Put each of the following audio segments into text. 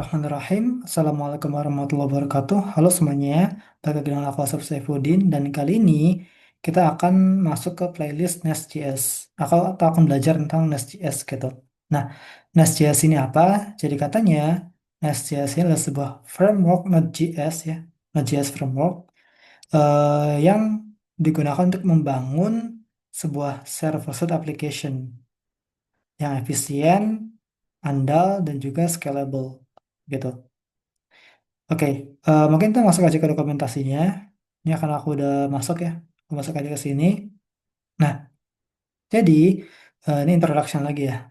Bismillahirrahmanirrahim. Assalamualaikum warahmatullahi wabarakatuh. Halo semuanya, balik lagi dengan aku Asep Saifuddin dan kali ini kita akan masuk ke playlist Nest.js. Atau akan belajar tentang Nest.js gitu. Nah, Nest.js ini apa? Jadi katanya Nest.js ini adalah sebuah framework Node.js ya, Node.js framework yang digunakan untuk membangun sebuah server-side application yang efisien, andal, dan juga scalable gitu. Oke, mungkin kita masuk aja ke dokumentasinya. Ini akan aku udah masuk ya, aku masuk aja ke sini. Nah, jadi ini introduction lagi ya.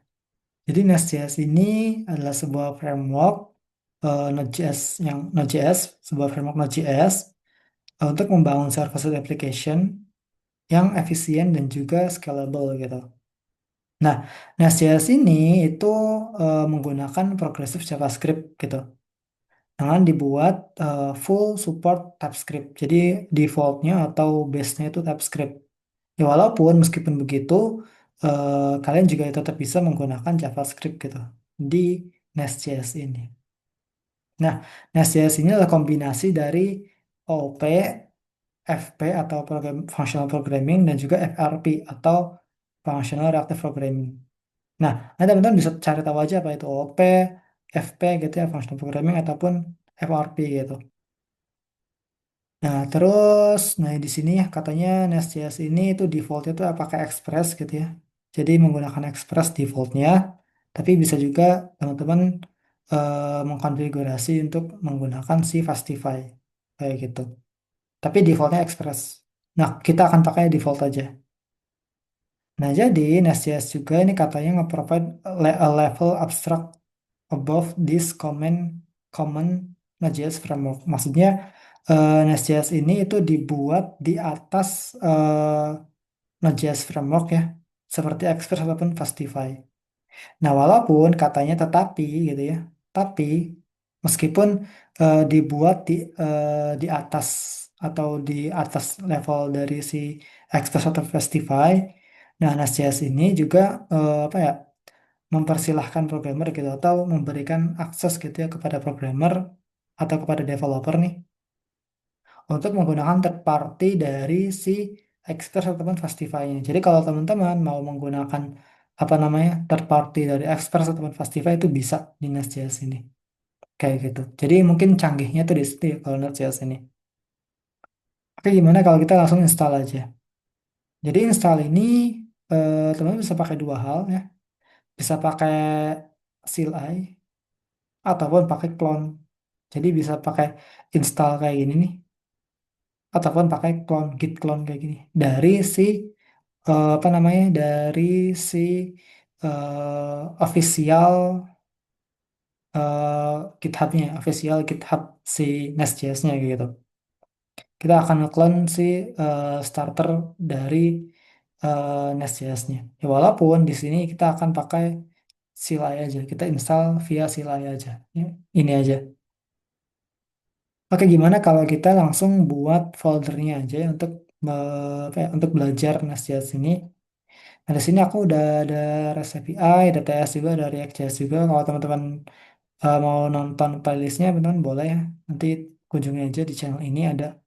Jadi Nest.js ini adalah sebuah framework Node.js sebuah framework Node.js untuk membangun server-side application yang efisien dan juga scalable gitu. Nah, Nest.js ini itu menggunakan progressive JavaScript gitu. Dengan dibuat full support TypeScript. Jadi defaultnya atau base-nya itu TypeScript. Ya walaupun meskipun begitu, kalian juga tetap bisa menggunakan JavaScript gitu di Nest.js ini. Nah, Nest.js ini adalah kombinasi dari OOP, FP atau Functional Programming dan juga FRP atau Functional Reactive Programming. Nah, nanti teman-teman bisa cari tahu aja apa itu OOP, FP gitu ya, Functional Programming ataupun FRP gitu. Nah, terus, nah di sini ya katanya Nest.js ini itu defaultnya tuh pakai Express gitu ya. Jadi menggunakan Express defaultnya, tapi bisa juga teman-teman mengkonfigurasi untuk menggunakan si Fastify kayak gitu. Tapi defaultnya Express. Nah, kita akan pakai default aja. Nah, jadi Nest.js juga ini katanya nge-provide a level abstract above this common Node.js framework. Maksudnya Nest.js ini itu dibuat di atas Node.js framework ya, seperti Express ataupun Fastify. Nah, walaupun katanya tetapi gitu ya, tapi meskipun dibuat di atas atau di atas level dari si Express atau Fastify, nah Nest.js ini juga apa ya, mempersilahkan programmer gitu atau memberikan akses gitu ya kepada programmer atau kepada developer nih untuk menggunakan third party dari si Express ataupun Fastify-nya. Jadi kalau teman-teman mau menggunakan apa namanya third party dari Express ataupun Fastify itu bisa di Nest.js ini kayak gitu. Jadi mungkin canggihnya tuh di situ ya kalau Nest.js ini. Oke, gimana kalau kita langsung install aja? Jadi install ini teman-teman bisa pakai dua hal ya. Bisa pakai CLI ataupun pakai clone. Jadi bisa pakai install kayak gini nih, ataupun pakai clone, git clone kayak gini. Dari si, apa namanya, dari si official eh, GitHub-nya, official GitHub si Nest.js-nya gitu. Kita akan nge-clone si starter dari Nest.js-nya. Ya, walaupun di sini kita akan pakai CLI aja, kita install via CLI aja. Ya, ini aja. Oke, gimana kalau kita langsung buat foldernya aja ya untuk apa ya, untuk belajar Nest.js ini. Nah, di sini aku udah ada REST API, ada TS juga, ada React.js juga. Kalau teman-teman mau nonton playlistnya, teman-teman boleh ya. Nanti kunjungi aja di channel ini ada.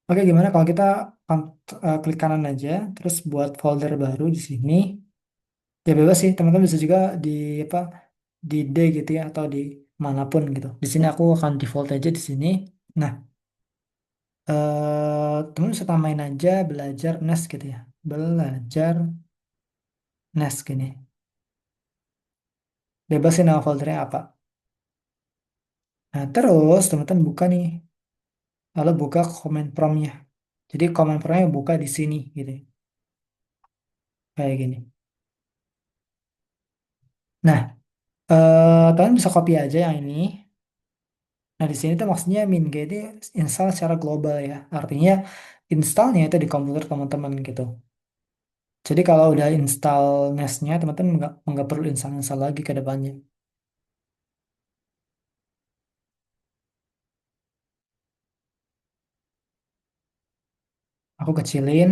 Oke, gimana kalau kita klik kanan aja, terus buat folder baru di sini. Ya bebas sih, teman-teman bisa juga di apa, di D gitu ya, atau di manapun gitu. Di sini aku akan default aja di sini. Nah, teman bisa tambahin aja belajar Nest gitu ya. Belajar Nest gini. Bebasin nama foldernya apa. Nah, terus teman-teman buka nih. Lalu buka comment prompt-nya. Jadi comment prompt-nya buka di sini gitu ya. Kayak gini. Nah, teman bisa copy aja yang ini. Nah, di sini tuh maksudnya min.g ini install secara global ya. Artinya installnya itu di komputer teman-teman gitu. Jadi kalau udah install Nest-nya, teman-teman nggak perlu install-install lagi ke depannya. Aku kecilin.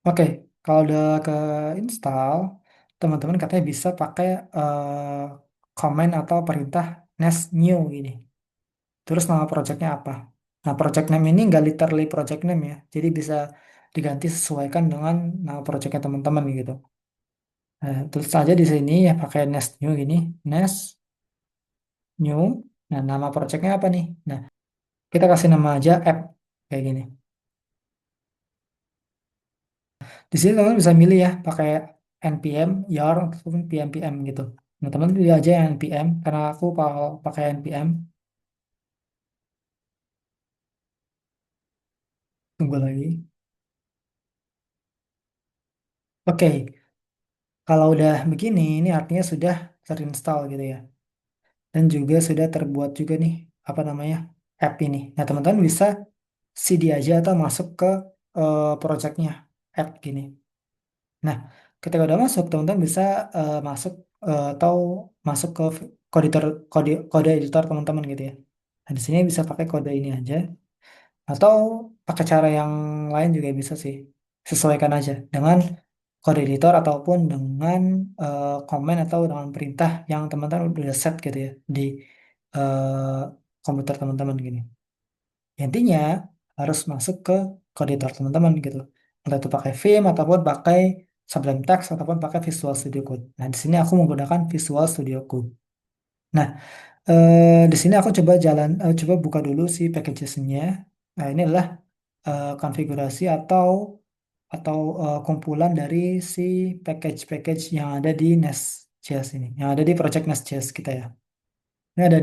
Oke, Kalau udah ke install, teman-teman katanya bisa pakai command atau perintah nest new gini. Terus nama projectnya apa? Nah, project name ini nggak literally project name ya. Jadi bisa diganti sesuaikan dengan nama projectnya teman-teman gitu. Nah, tulis saja di sini ya pakai nest new gini. Nest new. Nah, nama projectnya apa nih? Nah, kita kasih nama aja app kayak gini. Di sini teman bisa milih ya pakai npm, yarn ataupun pm gitu. Nah, teman pilih aja yang npm karena aku pakai npm. Tunggu lagi. Oke, kalau udah begini, ini artinya sudah terinstall gitu ya. Dan juga sudah terbuat juga nih, apa namanya, app ini. Nah, teman-teman bisa CD aja atau masuk ke projectnya app gini. Nah, ketika udah masuk, teman-teman bisa masuk atau masuk ke kode editor teman-teman gitu ya. Nah, di sini bisa pakai kode ini aja atau pakai cara yang lain juga bisa sih. Sesuaikan aja dengan kode editor ataupun dengan komen atau dengan perintah yang teman-teman udah set gitu ya di eh, komputer teman-teman gini. Intinya harus masuk ke kode editor teman-teman gitu. Entah itu pakai Vim ataupun pakai Sublime Text ataupun pakai Visual Studio Code. Nah, di sini aku menggunakan Visual Studio Code. Nah, di sini aku coba buka dulu si packages-nya. Nah, ini adalah konfigurasi atau kumpulan dari si package-package yang ada di Nest.js ini, yang ada di project Nest.js kita ya. Ini ada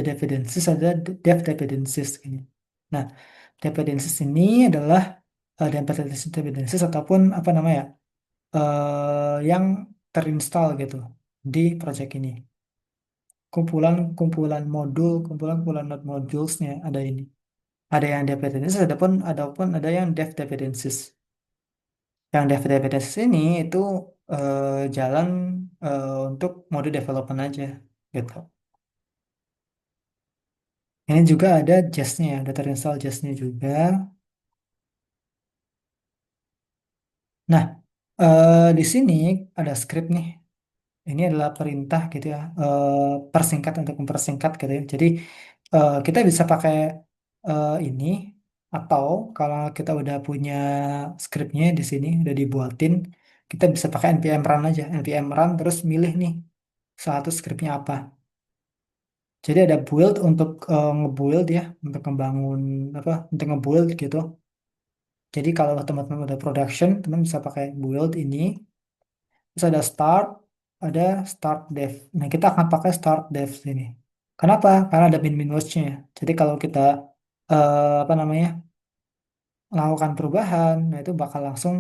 dependencies, ada dev dependencies ini. Nah, dependencies ini adalah dependencies ataupun apa namanya ya, yang terinstall gitu di project ini. Kumpulan-kumpulan node modulesnya ada ini. Ada yang dependencies, ada yang dev dependencies. Yang dev dependencies ini itu jalan untuk mode development aja gitu. Ini juga ada Jest-nya ya, ada terinstall Jest-nya juga. Nah, di sini ada script nih. Ini adalah perintah gitu ya, persingkat untuk mempersingkat gitu ya. Jadi kita bisa pakai ini atau kalau kita udah punya scriptnya di sini udah dibuatin, kita bisa pakai npm run aja, npm run terus milih nih satu scriptnya apa. Jadi ada build untuk ngebuild ya, untuk membangun apa, untuk ngebuild gitu. Jadi kalau teman-teman udah production, teman bisa pakai build ini. Terus ada start dev. Nah, kita akan pakai start dev sini. Kenapa? Karena ada min watch-nya ya. Jadi kalau kita apa namanya melakukan perubahan, nah itu bakal langsung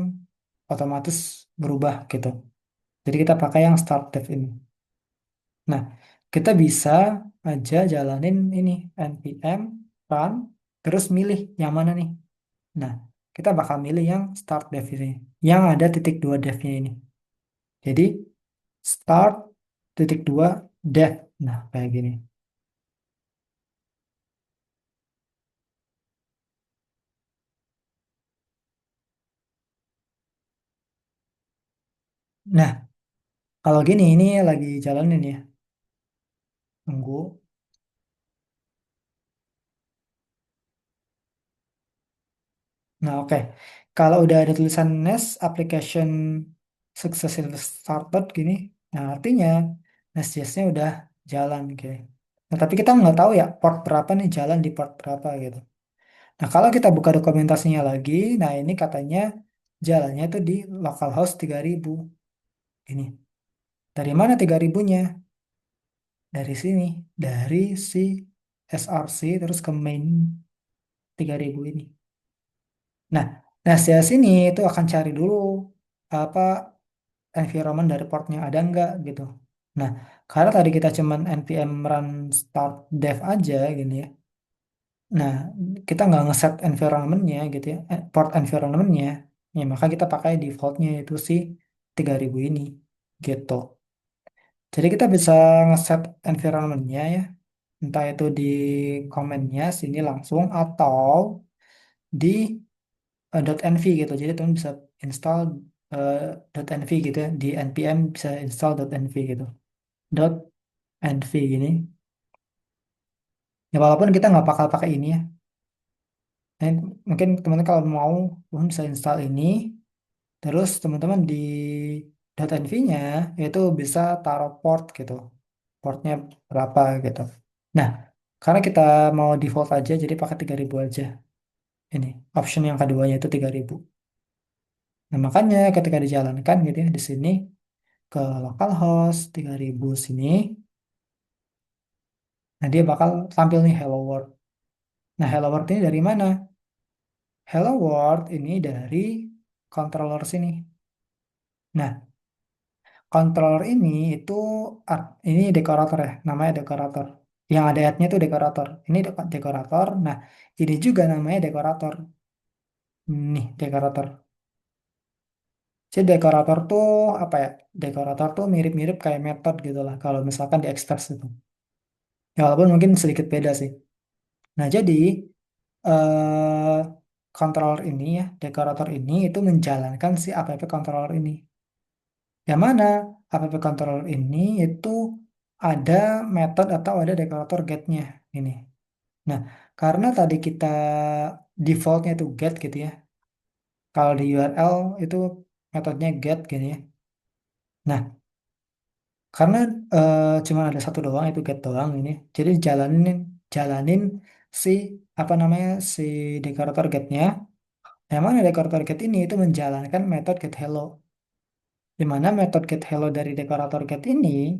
otomatis berubah gitu. Jadi kita pakai yang start dev ini. Nah, kita bisa aja jalanin ini npm run terus milih yang mana nih. Nah, kita bakal milih yang start dev ini, yang ada titik dua devnya ini. Jadi start titik dua dev. Nah, kayak gini. Nah, kalau gini ini lagi jalanin ya, nunggu. Nah, oke. Kalau udah ada tulisan Nest application successfully started gini, nah artinya Nest.js-nya udah jalan gitu. Nah, tapi kita nggak tahu ya port berapa nih jalan di port berapa gitu. Nah, kalau kita buka dokumentasinya lagi, nah ini katanya jalannya itu di localhost 3000 ini. Dari mana 3000-nya? Dari sini, dari si src terus ke main 3000 ini. Nah, nah sini itu akan cari dulu apa environment dari portnya ada nggak gitu. Nah, karena tadi kita cuman npm run start dev aja gini ya. Nah, kita nggak ngeset environmentnya gitu ya, port environmentnya. Ya, maka kita pakai defaultnya itu si 3000 ini gitu. Jadi kita bisa ngeset environmentnya ya, entah itu di komennya sini langsung atau di .env gitu. Jadi teman bisa install eh, .env gitu ya. Di npm bisa install .env gitu. .env gini. Ya walaupun kita nggak bakal pakai ini ya. Nah, mungkin teman-teman kalau mau teman bisa install ini. Terus teman-teman di .env-nya itu bisa taruh port gitu. Portnya berapa gitu. Nah, karena kita mau default aja, jadi pakai 3000 aja. Ini option yang keduanya itu 3000. Nah, makanya ketika dijalankan gitu ya di sini ke localhost 3000 sini, nah dia bakal tampil nih hello world. Nah, hello world ini dari mana? Hello world ini dari controller sini. Nah, controller ini itu ini dekorator ya, namanya dekorator. Yang ada add-nya itu dekorator. Ini dekorator. Nah, ini juga namanya dekorator. Nih, dekorator. Jadi dekorator tuh apa ya? Dekorator tuh mirip-mirip kayak method gitu lah. Kalau misalkan di Express itu. Ya, walaupun mungkin sedikit beda sih. Nah, jadi eh controller ini ya, dekorator ini itu menjalankan si app controller ini. Yang mana app controller ini itu ada method atau ada dekorator get-nya ini. Nah, karena tadi kita defaultnya itu get gitu ya. Kalau di URL itu metodenya get gini ya. Nah, karena cuma ada satu doang itu get doang ini. Jadi jalanin si apa namanya si dekorator getnya. Yang mana dekorator get ini itu menjalankan metode get hello. Di mana metode get hello dari dekorator get ini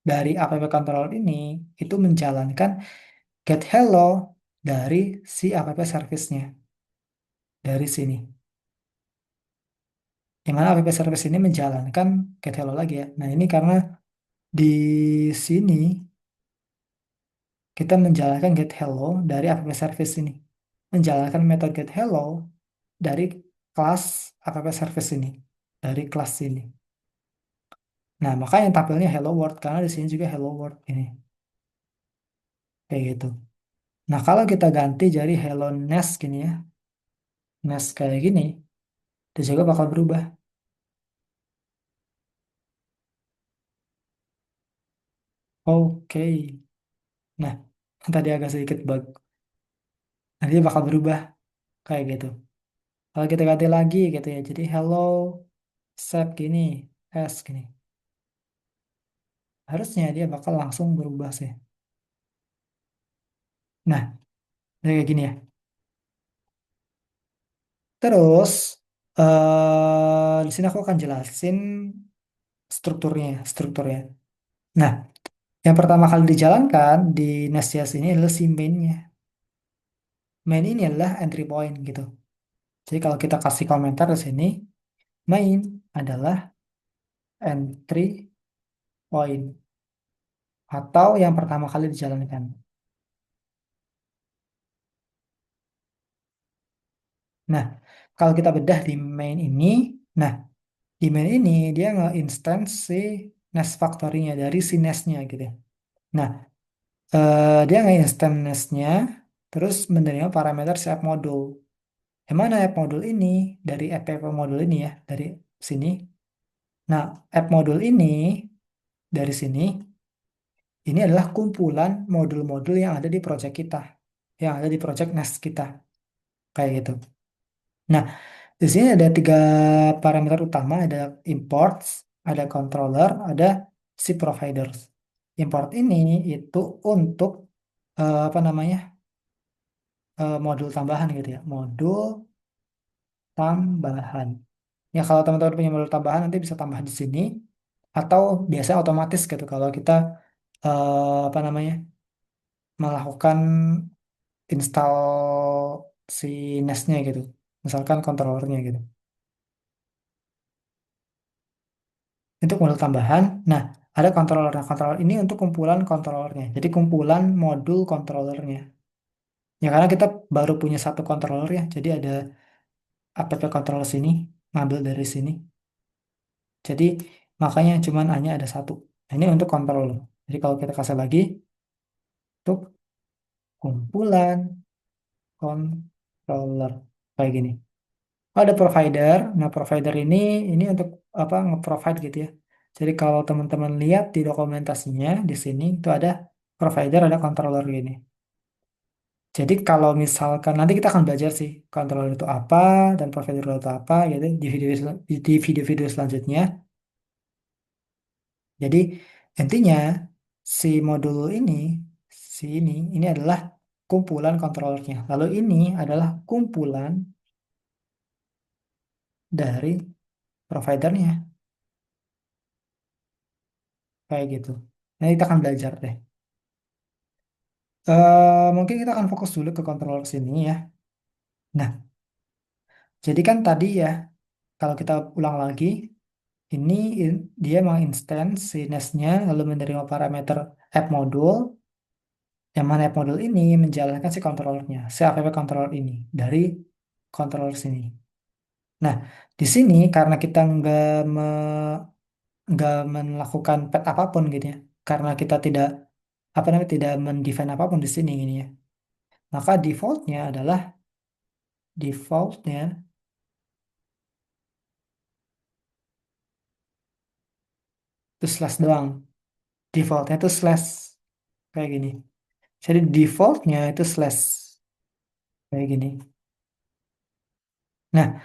dari app controller ini itu menjalankan get hello dari si app service-nya dari sini. Yang mana app service ini menjalankan get hello lagi ya. Nah, ini karena di sini kita menjalankan get hello dari app service ini. Menjalankan metode get hello dari kelas app service ini. Dari kelas ini. Nah, maka yang tampilnya hello world karena di sini juga hello world ini. Kayak gitu. Nah, kalau kita ganti jadi hello nest gini ya. Nest kayak gini, itu juga bakal berubah. Oke. Nah, tadi agak sedikit bug. Nanti bakal berubah kayak gitu. Kalau kita ganti lagi gitu ya. Jadi hello set gini, s gini. Harusnya dia bakal langsung berubah sih. Nah, kayak gini ya. Terus di sini aku akan jelasin strukturnya. Nah, yang pertama kali dijalankan di Nest.js ini adalah si main-nya. Main ini adalah entry point gitu. Jadi kalau kita kasih komentar di sini, main adalah entry point atau yang pertama kali dijalankan. Nah, kalau kita bedah di main ini, nah di main ini dia nge-instance si Nest Factory-nya dari si Nest-nya gitu ya. Nah, dia nge-instance Nest-nya terus menerima parameter si app module. Yang mana app module ini dari app module ini ya, dari sini. Nah, app module ini dari sini ini adalah kumpulan modul-modul yang ada di project kita, yang ada di project Nest kita, kayak gitu. Nah, di sini ada tiga parameter utama, ada imports, ada controller, ada si providers. Import ini itu untuk apa namanya modul tambahan gitu ya, modul tambahan. Ya kalau teman-teman punya modul tambahan nanti bisa tambah di sini atau biasanya otomatis gitu kalau kita apa namanya melakukan install si Nest-nya gitu. Misalkan controllernya gitu. Untuk modul tambahan, nah ada controller. Nah, controller ini untuk kumpulan controllernya. Jadi kumpulan modul controllernya. Ya karena kita baru punya satu controller ya. Jadi ada app controller sini, ngambil dari sini. Jadi makanya cuman hanya ada satu. Nah, ini untuk controller. Jadi kalau kita kasih lagi, untuk kumpulan controller. Kayak gini. Oh, ada provider. Nah, provider ini untuk apa nge-provide gitu ya. Jadi kalau teman-teman lihat di dokumentasinya di sini itu ada provider, ada controller gini. Jadi kalau misalkan nanti kita akan belajar sih controller itu apa dan provider itu apa gitu di video-video selanjutnya. Jadi intinya si modul ini adalah kumpulan controllernya. Lalu ini adalah kumpulan dari providernya kayak gitu. Nah, kita akan belajar deh. Mungkin kita akan fokus dulu ke controller sini ya. Nah, jadi kan tadi ya, kalau kita ulang lagi, ini dia menginstance si NES-nya, lalu menerima parameter app module, yang mana app module ini menjalankan si controllernya, si app controller ini, dari controller sini. Nah, di sini karena kita nggak melakukan pet apapun gitu ya, karena kita tidak apa namanya tidak mendefine apapun di sini gini ya, maka defaultnya itu slash doang. Defaultnya itu slash kayak gini. Jadi defaultnya itu slash kayak gini. Nah,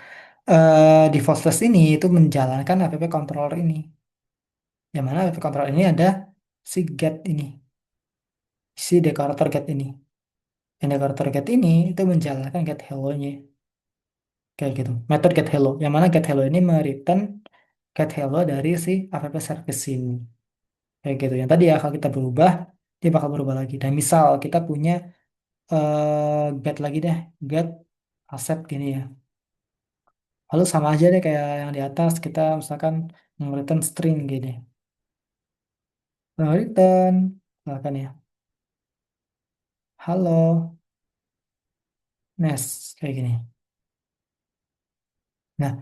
default slash ini itu menjalankan app controller ini. Yang mana app controller ini ada si get ini, si decorator get ini. Yang decorator get ini itu menjalankan get hello-nya kayak gitu. Method get hello. Yang mana get hello ini mereturn get hello dari si app service ini. Kayak gitu. Yang tadi ya kalau kita berubah, dia bakal berubah lagi. Dan misal kita punya get lagi deh, get accept gini ya. Lalu sama aja deh kayak yang di atas, kita misalkan return string gini. Nah, return, misalkan ya, halo, Nes, kayak gini. Nah,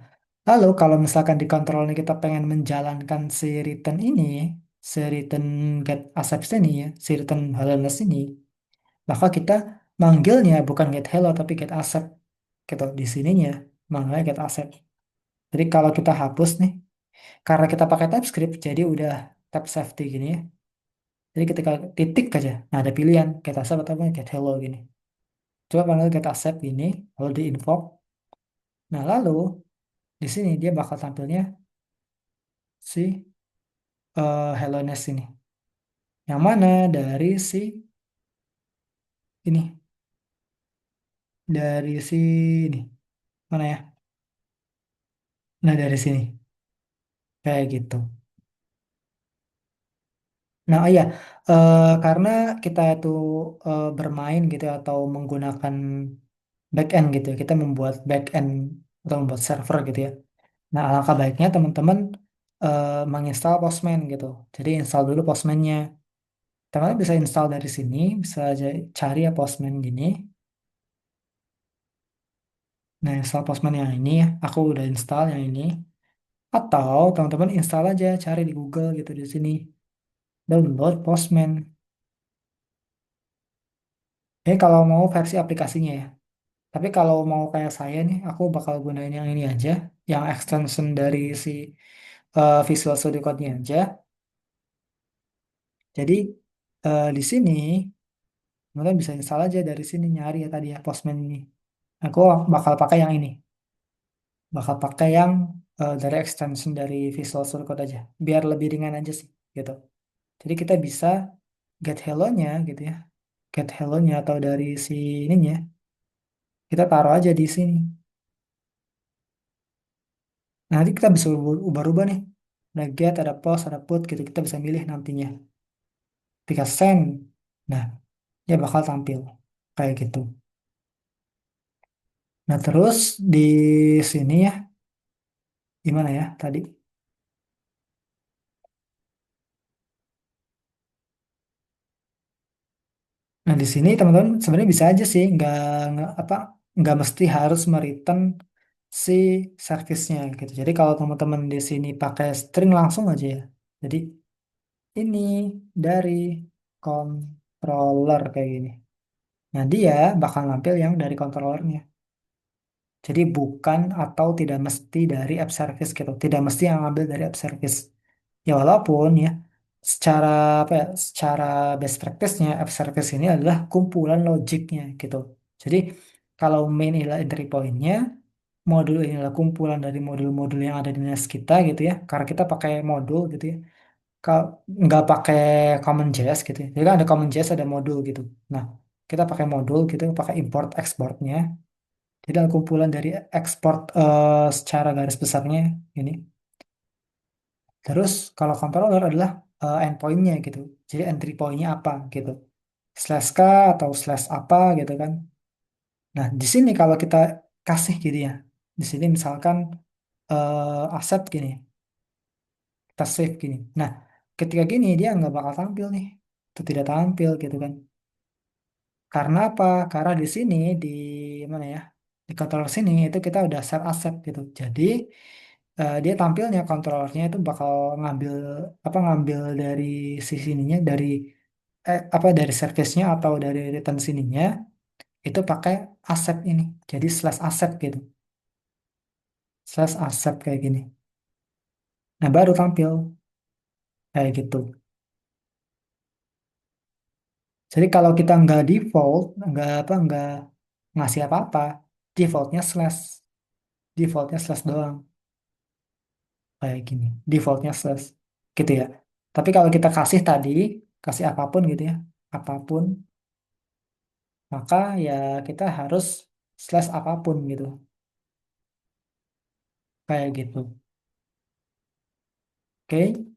lalu kalau misalkan di control ini kita pengen menjalankan si return ini, si return get accept ini ya, si return halo Nes ini, maka kita manggilnya bukan get hello tapi get accept gitu. Di sininya manggilnya get accept. Jadi kalau kita hapus nih, karena kita pakai TypeScript, jadi udah tab safety gini ya. Jadi ketika titik aja, nah ada pilihan get accept atau get hello gini. Coba panggil get accept gini, lalu di invoke. Nah lalu di sini dia bakal tampilnya si hello nest ini. Yang mana dari si ini, dari si ini, mana ya? Nah dari sini, kayak gitu. Nah iya, karena kita itu bermain gitu ya, atau menggunakan backend gitu ya, kita membuat backend atau membuat server gitu ya. Nah, alangkah baiknya teman-teman menginstal Postman gitu. Jadi install dulu Postman-nya. Teman-teman bisa install dari sini, bisa aja cari ya Postman gini. Nah, install Postman yang ini, aku udah install yang ini. Atau teman-teman install aja, cari di Google gitu di sini. Download Postman. Ini kalau mau versi aplikasinya ya. Tapi kalau mau kayak saya nih, aku bakal gunain yang ini aja, yang extension dari si Visual Studio Code-nya aja. Jadi di sini teman bisa install aja dari sini nyari ya tadi ya Postman ini. Aku bakal pakai yang ini, bakal pakai yang dari extension dari Visual Studio Code aja, biar lebih ringan aja sih gitu. Jadi kita bisa get hello-nya gitu ya, get hello-nya atau dari si ininya kita taruh aja di sini. Nah, nanti kita bisa ubah-ubah nih. Ada get, ada post, ada put gitu. Kita bisa milih nantinya. Ketika send, nah dia bakal tampil kayak gitu. Nah, terus di sini ya, gimana ya tadi? Nah, di sini teman-teman sebenarnya bisa aja sih, nggak mesti harus mereturn si servisnya gitu. Jadi kalau teman-teman di sini pakai string langsung aja ya. Jadi ini dari controller kayak gini. Nah, dia bakal nampil yang dari controllernya. Jadi bukan atau tidak mesti dari app service gitu. Tidak mesti yang ambil dari app service. Ya walaupun ya secara apa ya, secara best practice-nya app service ini adalah kumpulan logiknya gitu. Jadi kalau main adalah entry point-nya, modul ini adalah kumpulan dari modul-modul yang ada di NAS kita gitu ya. Karena kita pakai modul gitu ya. Kalau nggak pakai CommonJS gitu ya. Jadi kan ada CommonJS ada modul gitu. Nah, kita pakai modul gitu, pakai import exportnya. Jadi ada kumpulan dari export secara garis besarnya ini. Terus kalau controller adalah endpointnya gitu. Jadi entry pointnya apa gitu. Slash k atau slash apa gitu kan. Nah di sini kalau kita kasih gitu ya. Di sini misalkan aset gini. Kita save gini. Nah ketika gini dia nggak bakal tampil nih. Itu tidak tampil gitu kan. Karena apa? Karena di sini di mana ya? Di controller sini itu kita udah set aset gitu. Jadi dia tampilnya kontrolernya itu bakal ngambil apa ngambil dari sisi ininya dari apa dari service-nya atau dari return sininya itu pakai aset ini. Jadi slash aset gitu. Slash aset kayak gini. Nah, baru tampil kayak gitu. Jadi kalau kita nggak default, nggak apa nggak ngasih apa-apa, defaultnya slash, defaultnya slash doang kayak gini. Defaultnya slash gitu ya. Tapi kalau kita kasih tadi, kasih apapun gitu ya, apapun maka ya kita harus slash apapun gitu kayak gitu. Oke.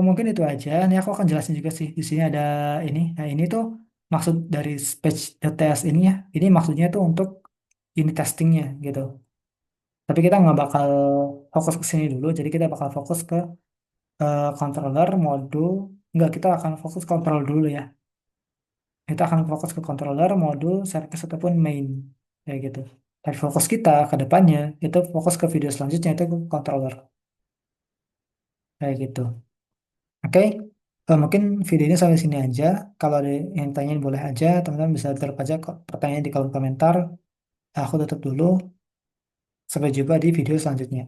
Mungkin itu aja. Ini aku akan jelasin juga sih. Di sini ada ini. Nah ini tuh maksud dari SpatchTS ini ya. Ini maksudnya tuh untuk unit testingnya gitu. Tapi kita nggak bakal fokus ke sini dulu. Jadi kita bakal fokus ke controller, modul. Nggak, kita akan fokus control dulu ya. Kita akan fokus ke controller, modul, service ataupun main kayak gitu. Dan fokus kita ke depannya itu fokus ke video selanjutnya itu ke controller kayak gitu. Oke, mungkin video ini sampai sini aja. Kalau ada yang tanyain boleh aja, teman-teman bisa drop aja kok pertanyaan di kolom komentar. Aku tutup dulu. Sampai jumpa di video selanjutnya.